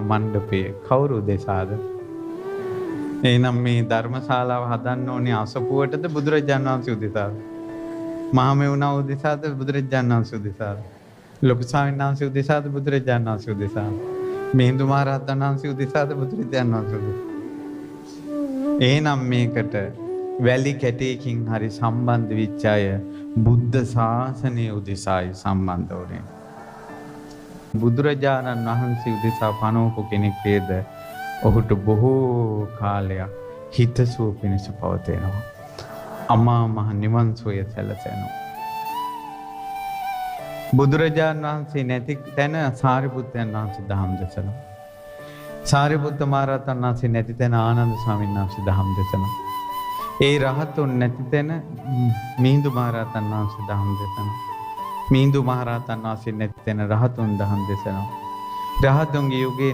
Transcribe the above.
මණ්ඩපයේ කවුරු දෙසාද? එහෙනම් මේ ධර්මශාලාව හදන්න ඕනේ අසපුවටද බුදුරජාණන් වහන්සේ උදෙසාද? මහමෙවුනා උදෙසාද බුදුරජාණන් වහන්සේ උදෙසාද? ලොකු ස්වාමීන් වහන්සේ උදෙසාද බුදුරජාණන් වහන්සේ උදෙසාද? මිහිඳු මහරහතන් වහන්සේ උදෙසාද බුදුරජාණන් වහන්සේ උදෙසාද? එහෙනම් මේකට වැලි කැටයකින් හරි සම්බන්ධ වෙච්ච අය බුද්ධ ශාසනය උදෙසායි සම්බන්ධ වුනේ. බුදුරජාණන් වහන්සේ උදෙසා පනවපු කෙනෙක් වේද ඔහුට බොහෝ කාලයක් හිතසුව පිණිස පවතිනවා. අමා මහ නිවන් සුවය සැලසෙනවා. බුදුරජාණන් වහන්සේ නැති තැන සාරිපුත්තයන් වහන්සේ දහම් දෙසනවා. සාරිපුත්ත මහරහතන් වහන්සේ නැති තැන ආනන්ද ස්වාමීන් වහන්සේ දහම් දෙසනවා. ඒ රහතුන් නැති තැන මිහිඳු මහරහතන් වහන්සේ දහම් දෙසනවා. මිහිඳු මහරහතන් වහන්සේ නැති තැන රහතුන් දහම් දෙසනවා. රහතුන්ගේ යුගයේ